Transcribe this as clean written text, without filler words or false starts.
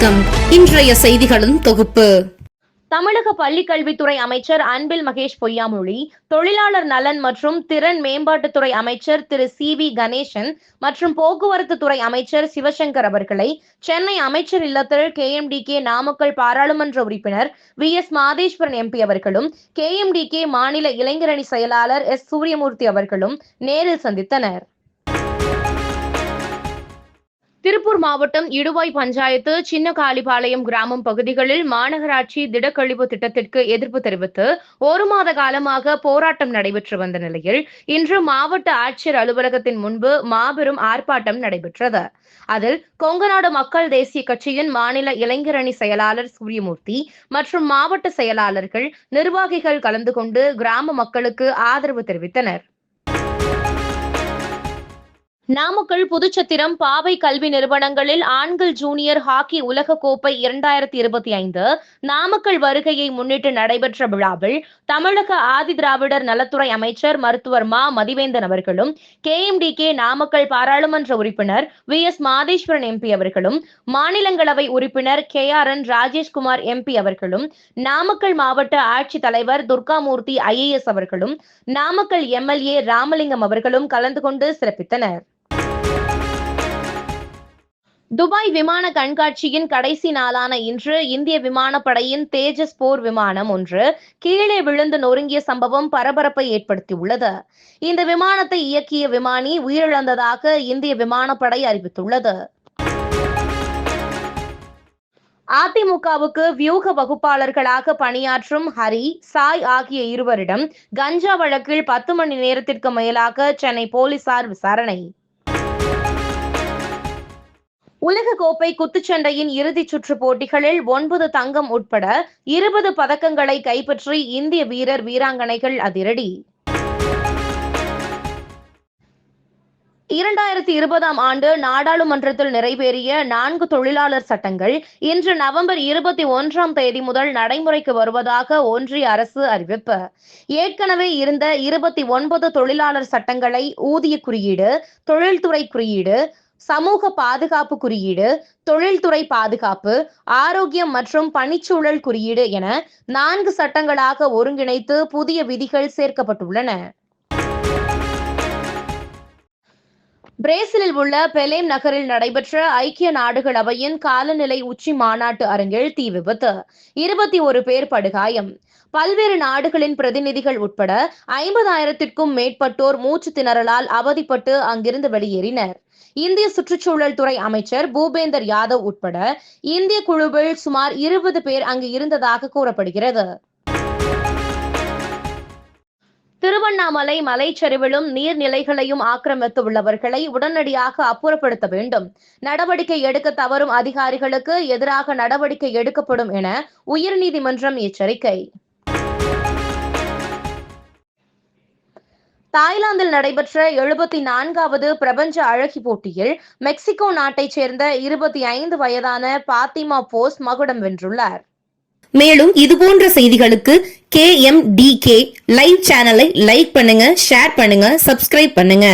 வணக்கம். இன்றைய செய்திகளின் தொகுப்பு. தமிழக பள்ளிக்கல்வித்துறை அமைச்சர் அன்பில் மகேஷ் பொய்யாமொழி, தொழிலாளர் நலன் மற்றும் திறன் மேம்பாட்டுத்துறை அமைச்சர் திரு சி.வி. கணேசன் மற்றும் போக்குவரத்து துறை அமைச்சர் சிவசங்கர் அவர்களை சென்னை அமைச்சர் இல்லத்தில் KMDK நாமக்கல் பாராளுமன்ற உறுப்பினர் V.S. மாதேஸ்வரன் MP அவர்களும் KMDK மாநில இளைஞரணி செயலாளர் S. சூரியமூர்த்தி அவர்களும் நேரில் சந்தித்தனர். திருப்பூர் மாவட்டம் இடுவாய் பஞ்சாயத்து சின்ன காளிபாளையம் கிராமம் பகுதிகளில் மாநகராட்சி திடக்கழிவு திட்டத்திற்கு எதிர்ப்பு தெரிவித்து 1 மாத காலமாக போராட்டம் நடைபெற்று வந்த நிலையில் இன்று மாவட்ட ஆட்சியர் அலுவலகத்தின் முன்பு மாபெரும் ஆர்ப்பாட்டம் நடைபெற்றது. அதில் கொங்குநாடு மக்கள் தேசிய கட்சியின் மாநில இளைஞரணி செயலாளர் சூரியமூர்த்தி மற்றும் மாவட்ட செயலாளர்கள், நிர்வாகிகள் கலந்து கொண்டு கிராம மக்களுக்கு ஆதரவு தெரிவித்தனர். நாமக்கல், புதுச்சத்திரம், பாவை கல்வி நிறுவனங்களில் ஆண்கள் ஜூனியர் ஹாக்கி உலகக்கோப்பை 2025 நாமக்கல் வருகையை முன்னிட்டு நடைபெற்ற விழாவில் தமிழக ஆதிதிராவிடர் நலத்துறை அமைச்சர் மருத்துவர் மா. மதிவேந்தன் அவர்களும், KMDK நாமக்கல் பாராளுமன்ற உறுப்பினர் V.S. மாதேஸ்வரன் MP அவர்களும், மாநிலங்களவை உறுப்பினர் KRN ராஜேஷ்குமார் MP அவர்களும், நாமக்கல் மாவட்ட ஆட்சித் தலைவர் துர்காமூர்த்தி IAS அவர்களும், நாமக்கல் MLA ராமலிங்கம் அவர்களும் கலந்து கொண்டு சிறப்பித்தனர். துபாய் விமான கண்காட்சியின் கடைசி நாளான இன்று இந்திய விமானப்படையின் தேஜஸ் போர் விமானம் ஒன்று கீழே விழுந்து நொறுங்கிய சம்பவம் பரபரப்பை ஏற்படுத்தியுள்ளது. இந்த விமானத்தை இயக்கிய விமானி உயிரிழந்ததாக இந்திய விமானப்படை அறிவித்துள்ளது. அதிமுகவுக்கு வியூக வகுப்பாளர்களாக பணியாற்றும் ஹரி, சாய் ஆகிய இருவரிடம் கஞ்சா வழக்கில் 10 மணி நேரத்திற்கு மேலாக சென்னை போலீசார் விசாரணை. உலகக்கோப்பை குத்துச்சண்டையின் இறுதிச் சுற்று போட்டிகளில் 9 தங்கம் உட்பட 20 பதக்கங்களை கைப்பற்றி இந்திய வீரர் வீராங்கனைகள் அதிரடி. 2020ஆம் ஆண்டு நாடாளுமன்றத்தில் நிறைவேறிய 4 தொழிலாளர் சட்டங்கள் இன்று நவம்பர் 21ஆம் தேதி முதல் நடைமுறைக்கு வருவதாக ஒன்றிய அரசு அறிவிப்பு. ஏற்கனவே இருந்த 29 தொழிலாளர் சட்டங்களை ஊதிய குறியீடு, தொழில்துறை குறியீடு, சமூக பாதுகாப்பு குறியீடு, தொழில்துறை பாதுகாப்பு, ஆரோக்கியம் மற்றும் பணிச்சூழல் குறியீடு என 4 சட்டங்களாக ஒருங்கிணைத்து புதிய விதிகள் சேர்க்கப்பட்டுள்ளன. பிரேசிலில் உள்ள பெலேம் நகரில் நடைபெற்ற ஐக்கிய நாடுகள் அவையின் காலநிலை உச்சி மாநாட்டு அரங்கில் தீ விபத்து, 21 பேர் படுகாயம். பல்வேறு நாடுகளின் பிரதிநிதிகள் உட்பட 50,000க்கும் மேற்பட்டோர் மூச்சு திணறலால் அவதிப்பட்டு அங்கிருந்து வெளியேறினர். இந்திய சுற்றுச்சூழல் துறை அமைச்சர் பூபேந்தர் யாதவ் உட்பட இந்திய குழுவில் சுமார் 20 பேர் அங்கு இருந்ததாக கூறப்படுகிறது. திருவண்ணாமலை மலைச்சரிவிலும் நீர்நிலைகளையும் ஆக்கிரமித்து உள்ளவர்களை உடனடியாக அப்புறப்படுத்த வேண்டும். நடவடிக்கை எடுக்க தவறும் அதிகாரிகளுக்கு எதிராக நடவடிக்கை எடுக்கப்படும் என உயர்நீதிமன்றம் எச்சரிக்கை. தாய்லாந்தில் நடைபெற்ற 74வது பிரபஞ்ச அழகி போட்டியில் மெக்சிகோ நாட்டைச் சேர்ந்த 25 வயதான பாத்திமா போஸ் மகுடம் வென்றுள்ளார். மேலும் இதுபோன்ற செய்திகளுக்கு KMDK லைவ் சேனலை லைக் பண்ணுங்க, ஷேர் பண்ணுங்க, சப்ஸ்கிரைப் பண்ணுங்க.